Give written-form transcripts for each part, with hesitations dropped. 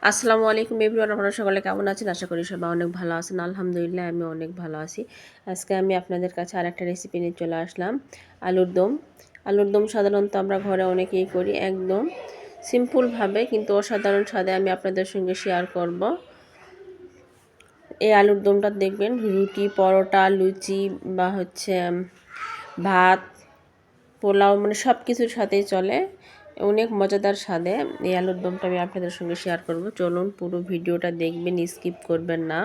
আসসালামু আলাইকুম এভরিওয়ান, আপনারা সকলে কেমন আছেন? আশা করি সবাই অনেক ভালো আছেন। আলহামদুলিল্লাহ আমি অনেক ভালো আছি। আজকে আমি আপনাদের কাছে আরেকটা রেসিপি নিয়ে চলে আসলাম, আলুর দম। আলুর দম সাধারণত আমরা ঘরে অনেকেই করি, একদম সিম্পলভাবে কিন্তু অসাধারণ স্বাদে আমি আপনাদের সঙ্গে শেয়ার করব। এই আলুর দমটা দেখবেন রুটি, পরোটা, লুচি বা ভাত, পোলাও, মানে সব কিছুর সাথেই চলে। অনেক মজাদার স্বাদে এই আলুর দমটা আমি আপনাদের সঙ্গে শেয়ার করব। চলুন পুরো ভিডিওটা দেখবেন, স্কিপ করবেন না,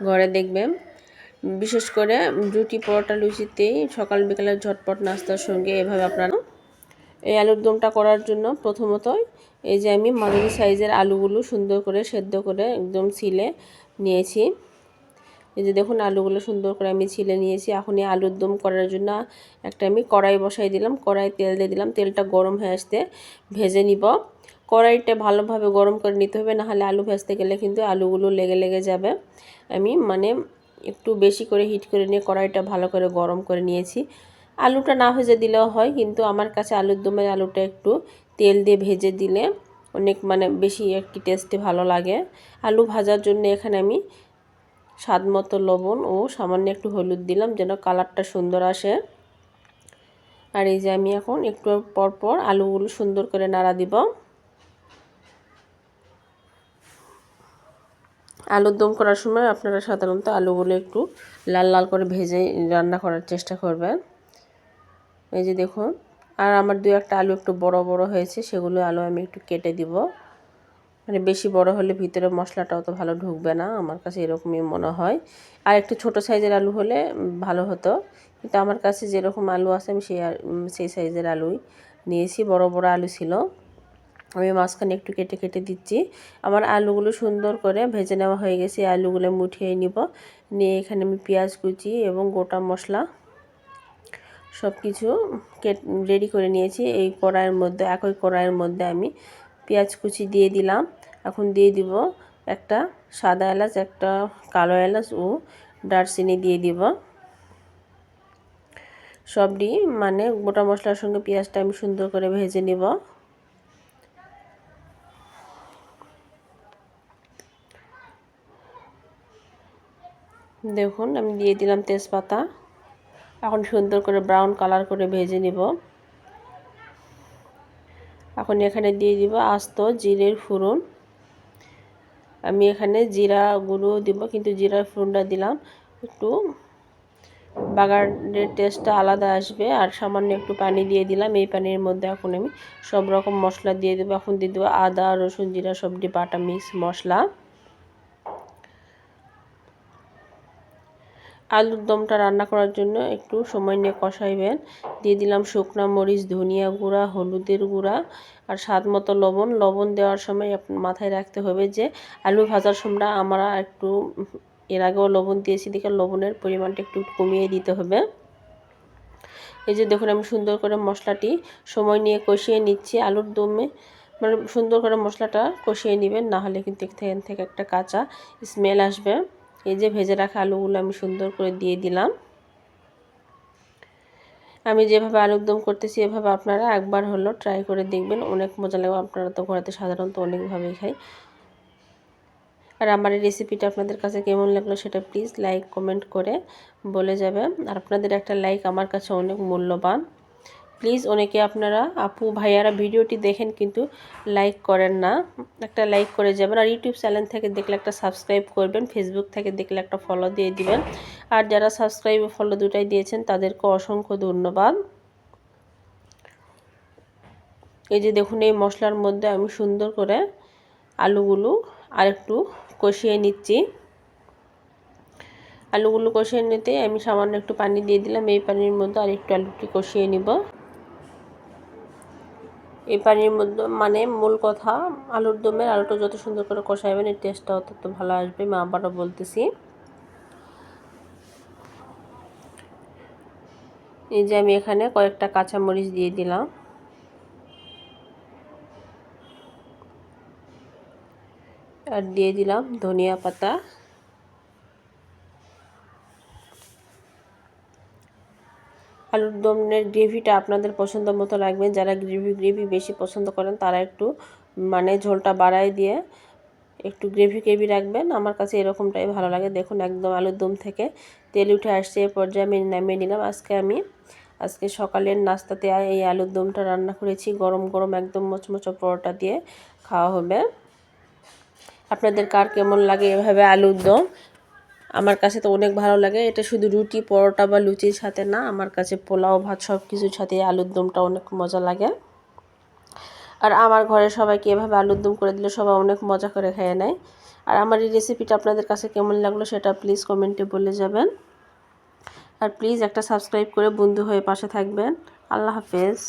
ঘরে দেখবেন। বিশেষ করে রুটি, পরোটা, লুচিতেই সকাল বিকালের ঝটপট নাস্তার সঙ্গে এভাবে আপনারা এই আলুর দমটা করার জন্য প্রথমতই এই যে আমি মাঝারি সাইজের আলুগুলো সুন্দর করে সেদ্ধ করে একদম ছিলে নিয়েছি। এই যে দেখুন আলুগুলো সুন্দর করে আমি ছিলে নিয়েছি। এখন এই আলুর দম করার জন্য একটা আমি কড়াই বসাই দিলাম। কড়াই তেল দিয়ে দিলাম। তেলটা গরম হয়ে আসতে ভেজে নিব। কড়াইটা ভালোভাবে গরম করে নিতে হবে, নাহলে আলু ভাজতে গেলে কিন্তু আলুগুলো লেগে লেগে যাবে। আমি একটু বেশি করে হিট করে নিয়ে কড়াইটা ভালো করে গরম করে নিয়েছি। আলুটা না ভেজে দিলেও হয়, কিন্তু আমার কাছে আলুর দমে আলুটা একটু তেল দিয়ে ভেজে দিলে অনেক বেশি একটি টেস্টে ভালো লাগে। আলু ভাজার জন্য এখানে আমি স্বাদ মতো লবণ ও সামান্য একটু হলুদ দিলাম যেন কালারটা সুন্দর আসে। আর এই যে আমি এখন একটু পর পর আলুগুলো সুন্দর করে নাড়া দিব। আলুর দম করার সময় আপনারা সাধারণত আলুগুলো একটু লাল লাল করে ভেজে রান্না করার চেষ্টা করবেন। এই যে দেখুন, আর আমার দু একটা আলু একটু বড় বড় হয়েছে, সেগুলো আলু আমি একটু কেটে দিব। বেশি বড় হলে ভিতরে মশলাটাও তো ভালো ঢুকবে না, আমার কাছে এরকমই মনে হয়। আর একটু ছোট সাইজের আলু হলে ভালো হতো, কিন্তু আমার কাছে যেরকম আলু আছে আমি সেই সাইজের আলুই নিয়েছি। বড় বড় আলু ছিল, আমি মাঝখানে একটু কেটে কেটে দিচ্ছি। আমার আলুগুলো সুন্দর করে ভেজে নেওয়া হয়ে গেছে। আলুগুলো মুঠিয়ে নিব, নিয়ে এখানে আমি পেঁয়াজ কুচি এবং গোটা মশলা সব কিছু রেডি করে নিয়েছি। এই কড়াইয়ের মধ্যে, একই কড়াইয়ের মধ্যে আমি পেঁয়াজ কুচি দিয়ে দিলাম। এখন দিয়ে দিব একটা সাদা এলাচ, একটা কালো এলাচ ও দারচিনি দিয়ে দিব। সবটি গোটা মশলার সঙ্গে পেঁয়াজটা আমি সুন্দর করে ভেজে নিব। দেখুন আমি দিয়ে দিলাম তেজপাতা। এখন সুন্দর করে ব্রাউন কালার করে ভেজে নিব। এখন এখানে দিয়ে দিব আস্ত জিরের ফোড়ন। আমি এখানে জিরা গুঁড়ো দিব, কিন্তু জিরার ফোড়নটা দিলাম একটু বাগারের টেস্টটা আলাদা আসবে। আর সামান্য একটু পানি দিয়ে দিলাম। এই পানির মধ্যে এখন আমি সব রকম মশলা দিয়ে দেবো। এখন দিয়ে দেবো আদা, রসুন, জিরা সবটি বাটা মিক্স মশলা। আলুর দমটা রান্না করার জন্য একটু সময় নিয়ে কষাইবেন। দিয়ে দিলাম শুকনা মরিচ, ধনিয়া গুঁড়া, হলুদের গুঁড়া আর স্বাদ মতো লবণ। লবণ দেওয়ার সময় মাথায় রাখতে হবে যে আলু ভাজার সময় আমরা একটু এর আগেও লবণ দিয়েছি, দেখে লবণের পরিমাণটা একটু কমিয়ে দিতে হবে। এই যে দেখুন আমি সুন্দর করে মশলাটি সময় নিয়ে কষিয়ে নিচ্ছি। আলুর দমে সুন্দর করে মশলাটা কষিয়ে নেবেন, না হলে কিন্তু এখান থেকে একটা কাঁচা স্মেল আসবে। এই যে ভেজে রাখা আলুগুলো আমি সুন্দর করে দিয়ে দিলাম। আমি যেভাবে আলুর দম করতেছি এভাবে আপনারা একবার হলো ট্রাই করে দেখবেন, অনেক মজা লাগবে। আপনারা তো ঘরেতে সাধারণত অনেকভাবেই খাই। আর আমার এই রেসিপিটা আপনাদের কাছে কেমন লাগলো সেটা প্লিজ লাইক কমেন্ট করে বলে যাবেন। আর আপনাদের একটা লাইক আমার কাছে অনেক মূল্যবান। প্লিজ, অনেকে আপনারা আপু ভাইয়ারা ভিডিওটি দেখেন কিন্তু লাইক করেন না, একটা লাইক করে যাবেন। আর ইউটিউব চ্যানেল থেকে দেখলে একটা সাবস্ক্রাইব করবেন, ফেসবুক থেকে দেখলে একটা ফলো দিয়ে দিবেন। আর যারা সাবস্ক্রাইব ও ফলো দুটাই দিয়েছেন তাদেরকে অসংখ্য ধন্যবাদ। এই যে দেখুন এই মশলার মধ্যে আমি সুন্দর করে আলুগুলো আরেকটু কষিয়ে নিচ্ছি। আলুগুলো কষিয়ে নিতে আমি সামান্য একটু পানি দিয়ে দিলাম। এই পানির মধ্যে আরেকটু আলুটি কষিয়ে নিব। এই পানির মধ্যে মূল কথা, আলুর দমের আলুটা যত সুন্দর করে কষাইবেন এর টেস্টটাও তত ভালো আসবে। আমি আবারও বলতেছি। এই যে আমি এখানে কয়েকটা কাঁচামরিচ দিয়ে দিলাম। আর দিয়ে দিলাম ধনিয়া পাতা। আলুর দমের গ্রেভিটা আপনাদের পছন্দ মতো লাগবে। যারা গ্রেভি বেশি পছন্দ করেন তারা একটু মানে ঝোলটা বাড়াই দিয়ে একটু গ্রেভি গ্রেভি রাখবেন। আমার কাছে এরকমটাই ভালো লাগে। দেখুন একদম আলুর দম থেকে তেল উঠে আসছে, এ পর্যায়ে আমি নামিয়ে নিলাম। আজকে সকালের নাস্তাতে এই আলুর দমটা রান্না করেছি। গরম গরম একদম মচমচে পরোটা দিয়ে খাওয়া হবে। আপনাদের কার কেমন লাগে এভাবে আলুর দম? আমার কাছে তো অনেক ভালো লাগে। এটা শুধু রুটি পরোটা বা লুচির সাথে না, আমার কাছে পোলাও ভাত সব কিছুর সাথে আলুর দমটা অনেক মজা লাগে। আর আমার ঘরে সবাইকে এভাবে আলুর দম করে দিলে সবাই অনেক মজা করে খেয়ে নেয়। আর আমার এই রেসিপিটা আপনাদের কাছে কেমন লাগলো সেটা প্লিজ কমেন্টে বলে যাবেন। আর প্লিজ একটা সাবস্ক্রাইব করে বন্ধু হয়ে পাশে থাকবেন। আল্লাহ হাফেজ।